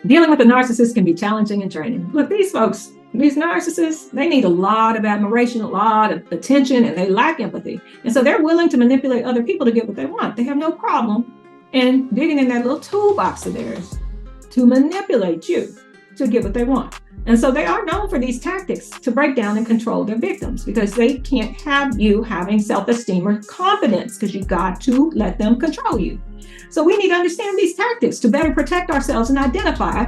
Dealing with a narcissist can be challenging and draining. Look, these folks, these narcissists, they need a lot of admiration, a lot of attention, and they lack empathy. And so they're willing to manipulate other people to get what they want. They have no problem in digging in that little toolbox of theirs to manipulate you to get what they want. And so they are known for these tactics to break down and control their victims, because they can't have you having self-esteem or confidence, because you got to let them control you. So we need to understand these tactics to better protect ourselves and identify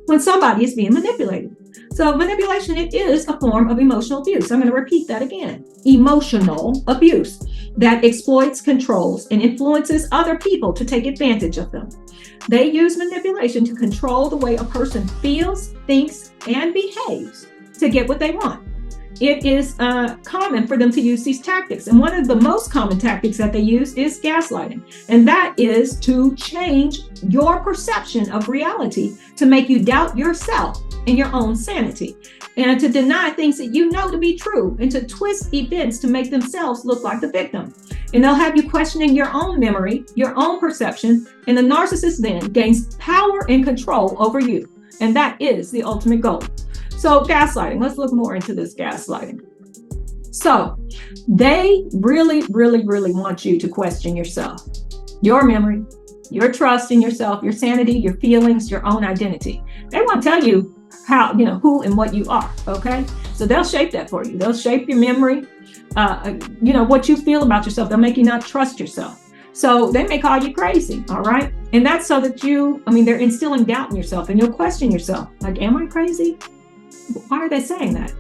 when somebody is being manipulated. So manipulation, it is a form of emotional abuse. I'm going to repeat that again. Emotional abuse that exploits, controls, and influences other people to take advantage of them. They use manipulation to control the way a person feels, thinks, and behaves to get what they want. It is common for them to use these tactics. And one of the most common tactics that they use is gaslighting. And that is to change your perception of reality to make you doubt yourself and your own sanity, and to deny things that you know to be true, and to twist events to make themselves look like the victim. And they'll have you questioning your own memory, your own perception, and the narcissist then gains power and control over you. And that is the ultimate goal. So gaslighting, let's look more into this gaslighting. So they really, really, really want you to question yourself, your memory, your trust in yourself, your sanity, your feelings, your own identity. They want to tell you how, who and what you are. Okay. So they'll shape that for you. They'll shape your memory, what you feel about yourself. They'll make you not trust yourself. So they may call you crazy. All right. And that's so that they're instilling doubt in yourself, and you'll question yourself. Like, am I crazy? Why are they saying that?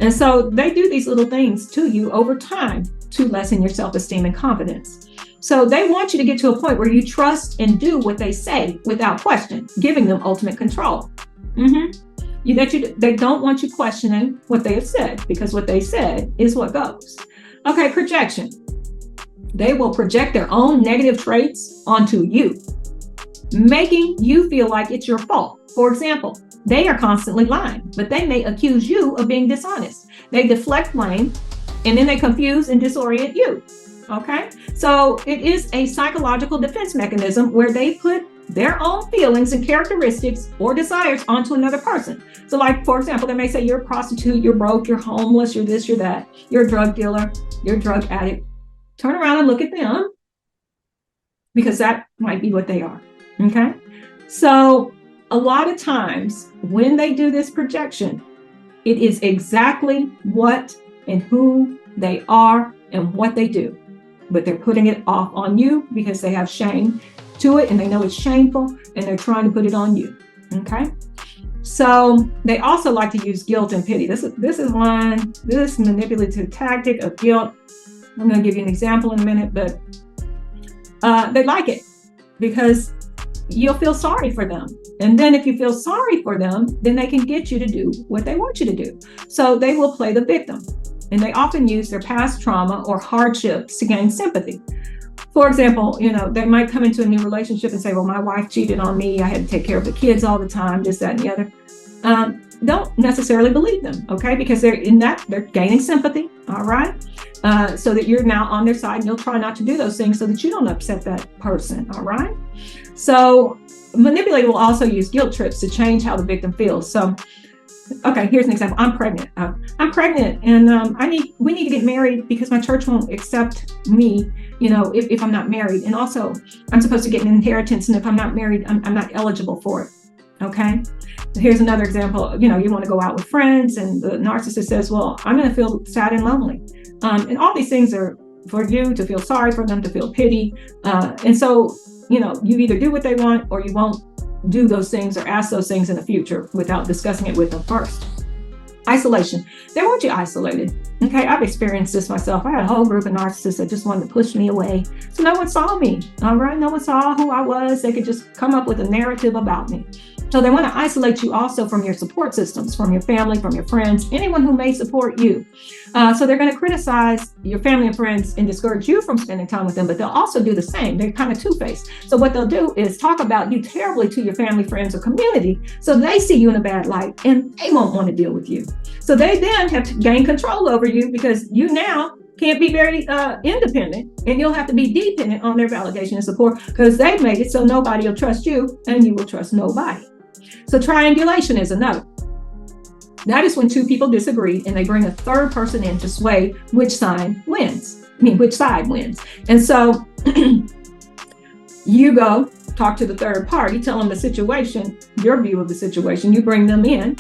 And so they do these little things to you over time to lessen your self-esteem and confidence. So they want you to get to a point where you trust and do what they say without question, giving them ultimate control. They don't want you questioning what they have said, because what they said is what goes. Okay, projection. They will project their own negative traits onto you, making you feel like it's your fault. For example, they are constantly lying, but they may accuse you of being dishonest. They deflect blame, and then they confuse and disorient you. Okay, so it is a psychological defense mechanism where they put their own feelings and characteristics or desires onto another person. So like, for example, they may say you're a prostitute, you're broke, you're homeless, you're this, you're that, you're a drug dealer, you're a drug addict. Turn around and look at them, because that might be what they are. Okay, so a lot of times when they do this projection, it is exactly what and who they are and what they do. But they're putting it off on you because they have shame to it, and they know it's shameful, and they're trying to put it on you. Okay. So they also like to use guilt and pity. This manipulative tactic of guilt. I'm going to give you an example in a minute, but they like it because you'll feel sorry for them. And then if you feel sorry for them, then they can get you to do what they want you to do. So they will play the victim, and they often use their past trauma or hardships to gain sympathy. For example, they might come into a new relationship and say, well, my wife cheated on me. I had to take care of the kids all the time, this, that, and the other. Don't necessarily believe them, okay? Because they're gaining sympathy, all right? So that you're now on their side, and you'll try not to do those things so that you don't upset that person, all right? So manipulator will also use guilt trips to change how the victim feels. So, okay, here's an example. I'm pregnant. And we need to get married because my church won't accept me, if I'm not married. And also, I'm supposed to get an inheritance, and if I'm not married, I'm not eligible for it. Okay. Here's another example. You want to go out with friends, and the narcissist says, well, I'm going to feel sad and lonely. And all these things are for you to feel sorry for them, to feel pity. And so, you either do what they want, or you won't do those things or ask those things in the future without discussing it with them first. Isolation. They want you isolated. Okay, I've experienced this myself. I had a whole group of narcissists that just wanted to push me away. So no one saw me. All right, no one saw who I was. They could just come up with a narrative about me. So they want to isolate you also from your support systems, from your family, from your friends, anyone who may support you. So they're going to criticize your family and friends and discourage you from spending time with them, but they'll also do the same. They're kind of two-faced. So what they'll do is talk about you terribly to your family, friends, or community, so they see you in a bad light, and they won't want to deal with you. So they then have to gain control over you, because you now can't be very independent, and you'll have to be dependent on their validation and support, because they've made it so nobody will trust you, and you will trust nobody. So triangulation is a no. That is when two people disagree and they bring a third person in to sway which side wins. Which side wins. And so you go talk to the third party, tell them the situation, your view of the situation, you bring them in.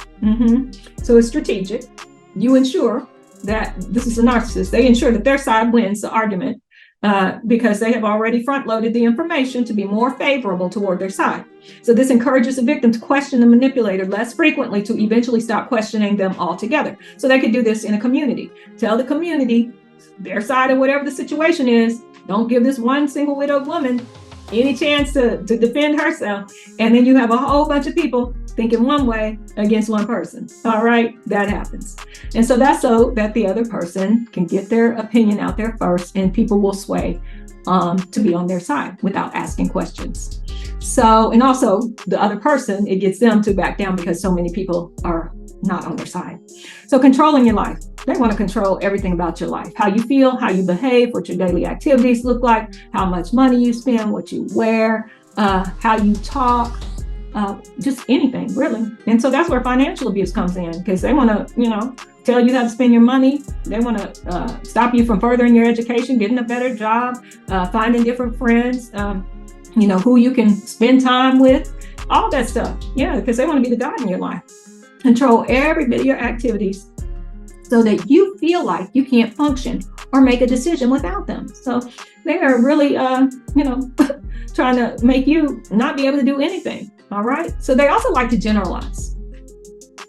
So it's strategic. You ensure that this is a narcissist. They ensure that their side wins the argument because they have already front-loaded the information to be more favorable toward their side. So this encourages the victim to question the manipulator less frequently to eventually stop questioning them altogether. So they could do this in a community. Tell the community their side of whatever the situation is. Don't give this one single widowed woman any chance to defend herself. And then you have a whole bunch of people thinking one way against one person. All right, that happens. And so that's so that the other person can get their opinion out there first, and people will sway to be on their side without asking questions. So, and also the other person, it gets them to back down because so many people are not on their side. So controlling your life. They want to control everything about your life. How you feel, how you behave, what your daily activities look like, how much money you spend, what you wear, how you talk, just anything really. And so that's where financial abuse comes in, because they want to, tell you how to spend your money. They want to stop you from furthering your education, getting a better job, finding different friends, who you can spend time with, all that stuff. Yeah, because they want to be the God in your life. Control every bit of your activities so that you feel like you can't function or make a decision without them. So they are really, trying to make you not be able to do anything. All right. So they also like to generalize.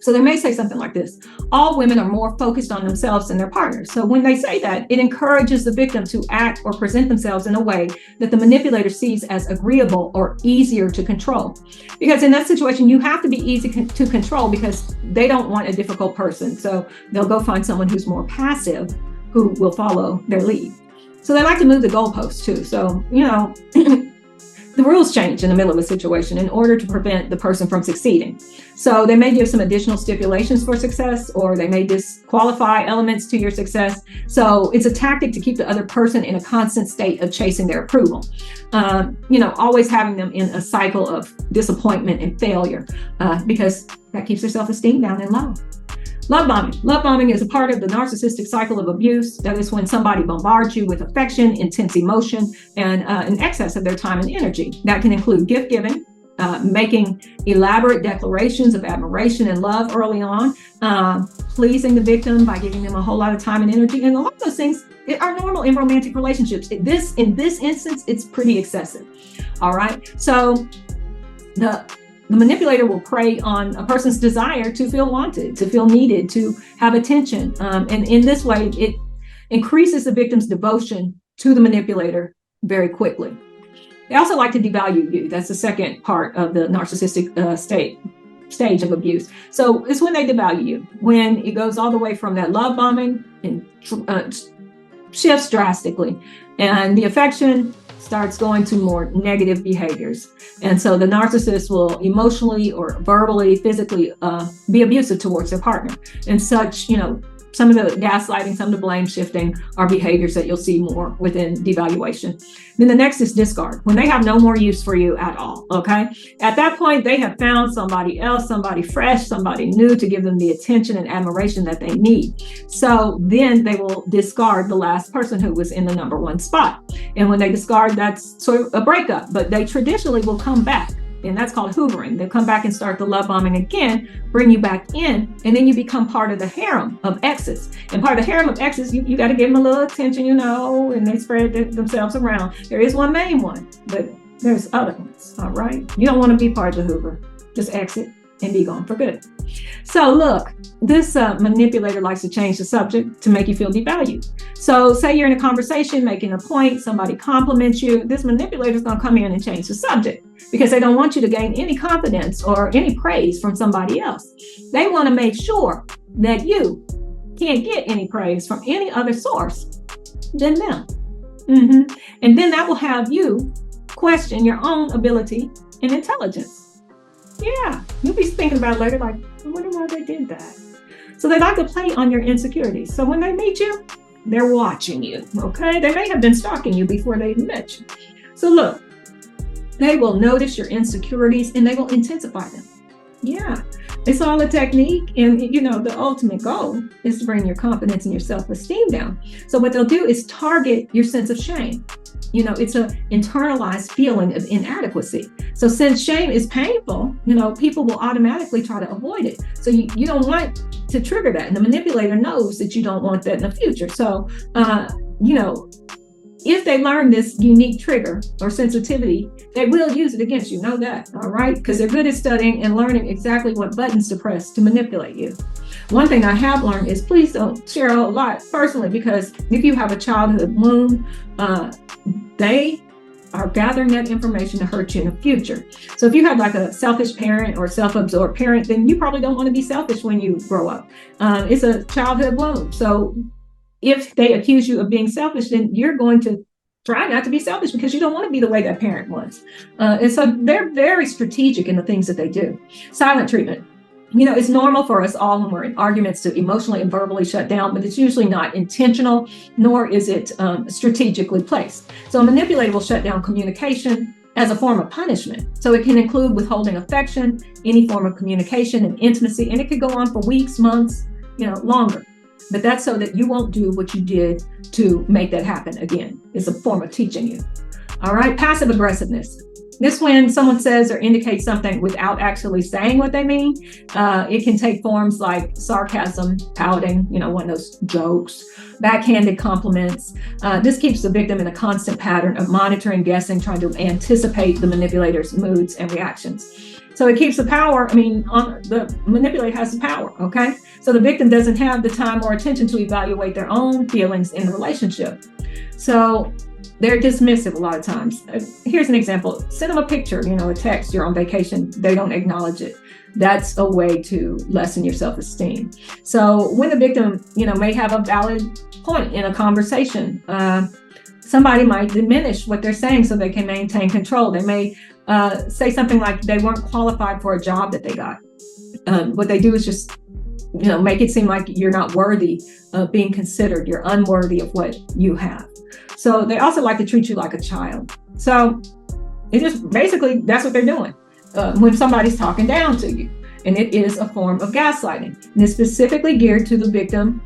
So they may say something like this: all women are more focused on themselves than their partners. So when they say that, it encourages the victim to act or present themselves in a way that the manipulator sees as agreeable or easier to control. Because in that situation, you have to be easy to control because they don't want a difficult person. So they'll go find someone who's more passive, who will follow their lead. So they like to move the goalposts too. So, the rules change in the middle of a situation in order to prevent the person from succeeding. So they may give some additional stipulations for success, or they may disqualify elements to your success. So it's a tactic to keep the other person in a constant state of chasing their approval. Always having them in a cycle of disappointment and failure, because that keeps their self-esteem down and low. Love bombing. Love bombing is a part of the narcissistic cycle of abuse. That is when somebody bombards you with affection, intense emotion, and an excess of their time and energy. That can include gift giving, making elaborate declarations of admiration and love early on, pleasing the victim by giving them a whole lot of time and energy. And a lot of those things are normal in romantic relationships. In this instance, it's pretty excessive. All right. So the manipulator will prey on a person's desire to feel wanted, to feel needed, to have attention. And in this way, it increases the victim's devotion to the manipulator very quickly. They also like to devalue you. That's the second part of the narcissistic stage of abuse. So it's when they devalue you, when it goes all the way from that love bombing and shifts drastically. And the affection starts going to more negative behaviors. And so the narcissist will emotionally or verbally, physically be abusive towards their partner. And such, some of the gaslighting, some of the blame shifting are behaviors that you'll see more within devaluation. Then the next is discard, when they have no more use for you at all, okay? At that point, they have found somebody else, somebody fresh, somebody new to give them the attention and admiration that they need. So then they will discard the last person who was in the number one spot. And when they discard, that's sort of a breakup, but they traditionally will come back. And that's called hoovering. They'll come back and start the love bombing again, bring you back in, and then you become part of the harem of exes. And part of the harem of exes, you got to give them a little attention, and they spread themselves around. There is one main one, but there's other ones, all right? You don't want to be part of the hoover. Just exit and be gone for good. So look, this manipulator likes to change the subject to make you feel devalued. So say you're in a conversation, making a point, somebody compliments you, this manipulator is going to come in and change the subject because they don't want you to gain any confidence or any praise from somebody else. They want to make sure that you can't get any praise from any other source than them. And then that will have you question your own ability and intelligence. Yeah, you'll be thinking about it later, like, I wonder why they did that. So they like to play on your insecurities. So when they meet you, they're watching you, okay? They may have been stalking you before they met you. So look, they will notice your insecurities and they will intensify them. Yeah, it's all a technique. And, the ultimate goal is to bring your confidence and your self-esteem down. So what they'll do is target your sense of shame. It's an internalized feeling of inadequacy. So since shame is painful, people will automatically try to avoid it. So you don't want to trigger that. And the manipulator knows that you don't want that in the future. So, if they learn this unique trigger or sensitivity, they will use it against you. Know that, all right? Because they're good at studying and learning exactly what buttons to press to manipulate you. One thing I have learned is please don't share a whole lot personally, because if you have a childhood wound, they are gathering that information to hurt you in the future. So if you have like a selfish parent or self-absorbed parent, then you probably don't want to be selfish when you grow up. It's a childhood wound. So if they accuse you of being selfish, then you're going to try not to be selfish because you don't want to be the way that parent was. And so they're very strategic in the things that they do. Silent treatment. It's normal for us all when we're in arguments to emotionally and verbally shut down, but it's usually not intentional, nor is it strategically placed. So a manipulator will shut down communication as a form of punishment. So it can include withholding affection, any form of communication and intimacy, and it could go on for weeks, months, longer. But that's so that you won't do what you did to make that happen again. It's a form of teaching you. All right, passive aggressiveness. This when someone says or indicates something without actually saying what they mean. It can take forms like sarcasm, pouting, one of those jokes, backhanded compliments. This keeps the victim in a constant pattern of monitoring, guessing, trying to anticipate the manipulator's moods and reactions. So it keeps the power. The manipulator has the power, okay? So the victim doesn't have the time or attention to evaluate their own feelings in the relationship. So they're dismissive a lot of times. Here's an example. Send them a picture, a text, you're on vacation. They don't acknowledge it. That's a way to lessen your self-esteem. So when the victim, may have a valid point in a conversation, somebody might diminish what they're saying so they can maintain control. They may say something like they weren't qualified for a job that they got. What they do is just, make it seem like you're not worthy of being considered. You're unworthy of what you have. So they also like to treat you like a child. So it just basically, that's what they're doing when somebody's talking down to you. And it is a form of gaslighting. And it's specifically geared to the victim,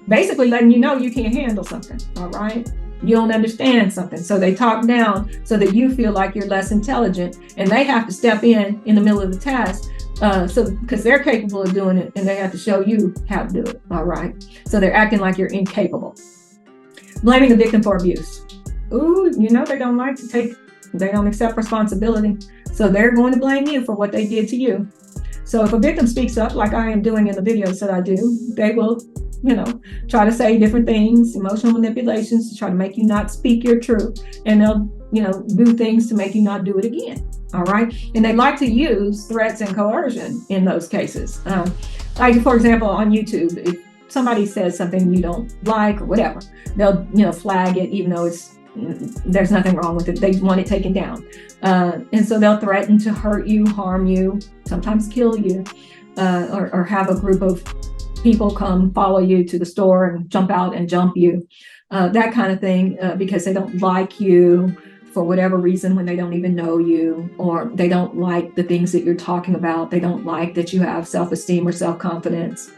basically letting you know you can't handle something, all right? You don't understand something. So they talk down so that you feel like you're less intelligent, and they have to step in the middle of the task. Because they're capable of doing it, and they have to show you how to do it. All right. So they're acting like you're incapable. Blaming the victim for abuse. Ooh, they don't like to they don't accept responsibility. So they're going to blame you for what they did to you. So if a victim speaks up, like I am doing in the videos that I do, they will, try to say different things, emotional manipulations to try to make you not speak your truth. And they'll, do things to make you not do it again. All right. And they like to use threats and coercion in those cases. Like, for example, on YouTube, if somebody says something you don't like or whatever, they'll, flag it, even though there's nothing wrong with it. They want it taken down. And so they'll threaten to hurt you, harm you, sometimes kill you, or have a group of people come follow you to the store and jump out and jump you, that kind of thing, because they don't like you for whatever reason when they don't even know you, or they don't like the things that you're talking about. They don't like that you have self-esteem or self-confidence.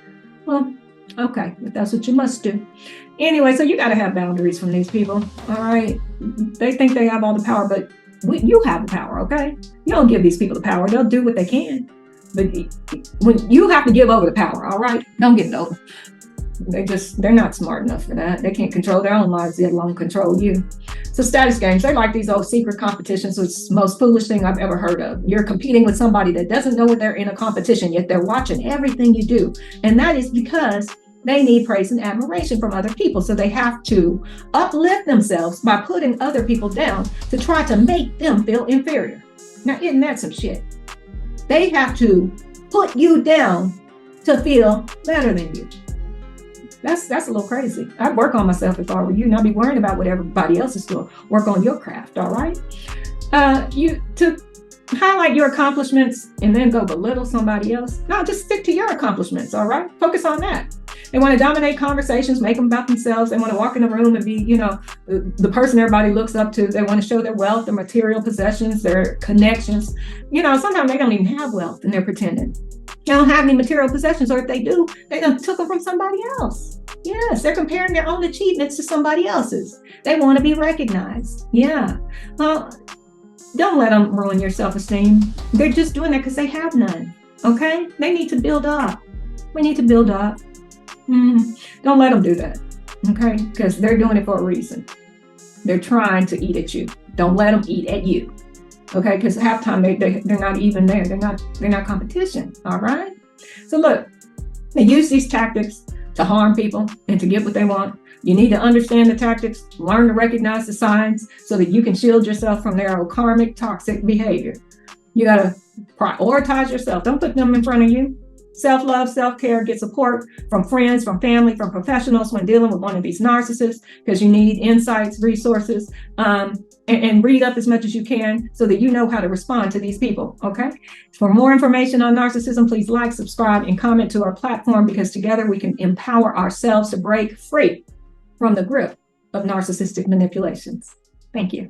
Well, okay, if that's what you must do. Anyway, so you got to have boundaries from these people. All right. They think they have all the power, but you have the power. Okay. You don't give these people the power. They'll do what they can. But when you have to give over the power, all right, don't give it over. They're not smart enough for that. They can't control their own lives, let alone control you. So status games, they like these old secret competitions, which is the most foolish thing I've ever heard of. You're competing with somebody that doesn't know they're in a competition, yet they're watching everything you do. And that is because they need praise and admiration from other people. So they have to uplift themselves by putting other people down to try to make them feel inferior. Now, isn't that some shit? They have to put you down to feel better than you. That's a little crazy. I'd work on myself if I were you, and I'd be worrying about what everybody else is doing. Work on your craft, all right? You to highlight your accomplishments and then go belittle somebody else. No, just stick to your accomplishments, all right? Focus on that. They want to dominate conversations, make them about themselves. They want to walk in the room and be, the person everybody looks up to. They want to show their wealth, their material possessions, their connections. Sometimes they don't even have wealth and they're pretending. They don't have any material possessions, or if they do, they took them from somebody else. Yes, they're comparing their own achievements to somebody else's. They want to be recognized. Yeah. Well, don't let them ruin your self-esteem. They're just doing that because they have none. Okay? They need to build up. We need to build up. Don't let them do that. Okay? Because they're doing it for a reason. They're trying to eat at you. Don't let them eat at you. Okay? Because half time they're not even there. They're not competition. All right? So look, they use these tactics to harm people and to get what they want. You need to understand the tactics, learn to recognize the signs so that you can shield yourself from their karmic, toxic behavior. You got to prioritize yourself. Don't put them in front of you. Self-love, self-care, get support from friends, from family, from professionals when dealing with one of these narcissists, because you need insights, resources, and read up as much as you can so that you know how to respond to these people, okay? For more information on narcissism, please like, subscribe, and comment to our platform, because together we can empower ourselves to break free from the grip of narcissistic manipulations. Thank you.